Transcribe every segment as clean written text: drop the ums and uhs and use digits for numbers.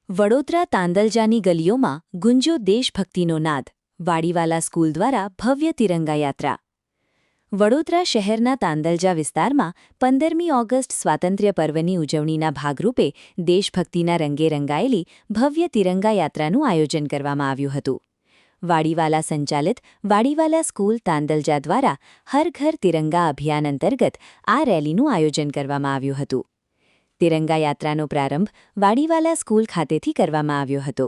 વડોદરા તાંદલજાની ગલીઓમાં ગુંજ્યો દેશભક્તિનો નાદ. વાડીવાલા સ્કૂલ દ્વારા ભવ્ય તિરંગા યાત્રા. વડોદરા શહેરના તાંદલજા વિસ્તારમાં 15મી ઓગસ્ટ સ્વાતંત્ર્ય પર્વની ઉજવણીના ભાગરૂપે દેશભક્તિના રંગે રંગાયેલી ભવ્ય તિરંગા યાત્રાનું આયોજન કરવામાં આવ્યું હતું. વાડીવાલા સંચાલિત વાડીવાલા સ્કૂલ તાંદલજા દ્વારા હર ઘર તિરંગા અભિયાન અંતર્ગત આ રેલીનું આયોજન કરવામાં આવ્યું હતું. તિરંગા યાત્રાનો પ્રારંભ વાડીવાલા સ્કૂલ ખાતેથી કરવામાં આવ્યો હતો.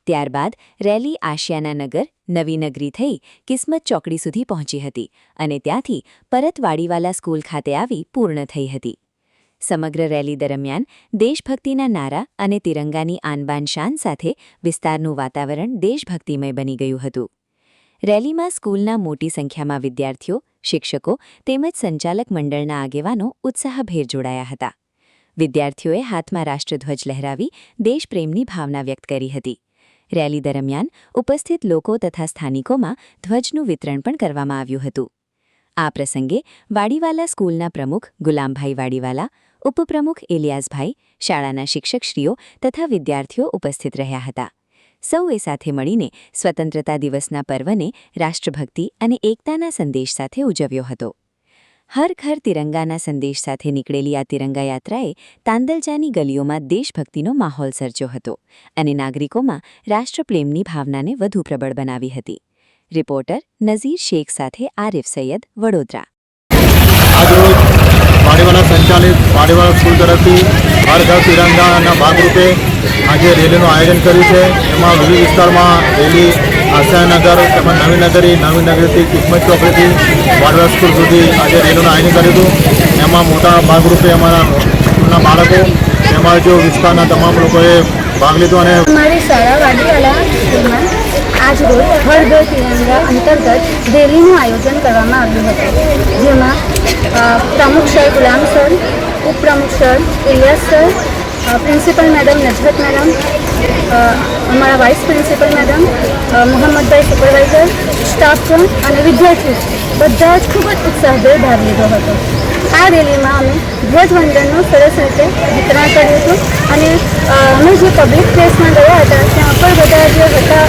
ત્યારબાદ રેલી આશિયાના નગર, નવી નગરી થઈ કિસ્મત ચોકડી સુધી પહોંચી હતી અને ત્યાંથી પરત વાડીવાલા સ્કૂલ ખાતે આવી પૂર્ણ થઈ હતી. સમગ્ર રેલી દરમિયાન દેશભક્તિના નારા અને તિરંગાની આનબાન શાન સાથે વિસ્તારનું વાતાવરણ દેશભક્તિમય બની ગયું હતું. રેલીમાં સ્કૂલના મોટી સંખ્યામાં વિદ્યાર્થીઓ, શિક્ષકો તેમજ સંચાલક મંડળના આગેવાનો ઉત્સાહભેર જોડાયા હતા. વિદ્યાર્થીઓએ હાથમાં રાષ્ટ્રધ્વજ લહેરાવી દેશપ્રેમની ભાવના વ્યક્ત કરી હતી. રેલી દરમિયાન ઉપસ્થિત લોકો તથા સ્થાનિકોમાં ધ્વજનું વિતરણ પણ કરવામાં આવ્યું હતું. આ પ્રસંગે વાડીવાલા સ્કૂલના પ્રમુખ ગુલામભાઈ વાડીવાલા, ઉપપ્રમુખ ઇલિયાસભાઈ, શાળાના શિક્ષકશ્રીઓ તથા વિદ્યાર્થીઓ ઉપસ્થિત રહ્યા હતા. સૌએ સાથે મળીને સ્વતંત્રતા દિવસના પર્વને રાષ્ટ્રભક્તિ અને એકતાના સંદેશ સાથે ઉજવ્યો હતો. હર ઘર તિરંગાના સંદેશ સાથે નીકળેલી આ તિરંગા યાત્રાએ તાંદલજાની ગલીઓમાં દેશભક્તિનો માહોલ સર્જ્યો હતો અને નાગરિકોમાં રાષ્ટ્રપ્રેમની ભાવનાને વધુ પ્રબળ બનાવી હતી. રિપોર્ટર નઝીર શેખ સાથે આરિફ સૈયદ, વડોદરા. આજરોજ વાડીવાલા સંચાલિત વાડીવાલા સ્કૂલ તરફથી હર ઘર તિરંગાના ભાગરૂપે આજે રેલીનું આયોજન કર્યું છે. એમાં વિવિધ વિસ્તારમાં રેલી આશિયાનગર તેમજ નવી નગરીથી કિસ્મત ચોકડીથી વાડીવાલા સ્કૂલ સુધી આજે રેલીનું આયોજન કર્યું હતું. એમાં મોટા ભાગરૂપે અમારા સ્કૂલના બાળકો તેમજ વિસ્તારના તમામ લોકોએ ભાગ લીધો. અને અમારી શાળા વાડીવાલા સ્કૂલમાં આજ રોજ હર ઘર તિરંગા અંતર્ગત રેલીનું આયોજન કરવામાં આવ્યું હતું, જેમાં પ્રમુખ સર ગુલામ સર, ઉપપ્રમુખ sir Ilyas sir, principal madam Nazrat madam, અમારા vice principal madam, Mohammadbhai supervisor, staff અને વિદ્યાર્થીઓ બધા જ ખૂબ જ ઉત્સાહભેર ભાગ લીધો હતો. આ રેલીમાં અમે ધ્વજવંદનનું સરસ રીતે વિતરણ કર્યું હતું અને અમે જે પબ્લિક પ્લેસમાં ગયા હતા ત્યાં પણ બધા જે હતા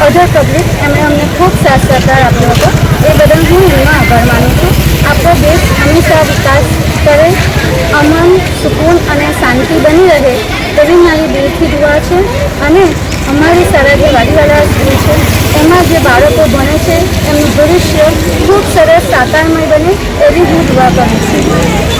અધર પબ્લિક એમણે અમને ખૂબ સાથ સહકાર આપ્યો હતો. એ બદલ હું એમનો આભાર માનું છું. આપણો દેશ હંમેશા વિકાસ કરે, અમન, સુકૂન અને શાંતિ બની રહે એવી મારી દિલથી દુઆ છે. અને અમારી શાળા જે વાડીવાલા સ્કૂલ છે એમાં જે બાળકો ભણે છે એમનું ભવિષ્ય ખૂબ સરસ સાકારમય બને એવી હું દુઆ કરું છું.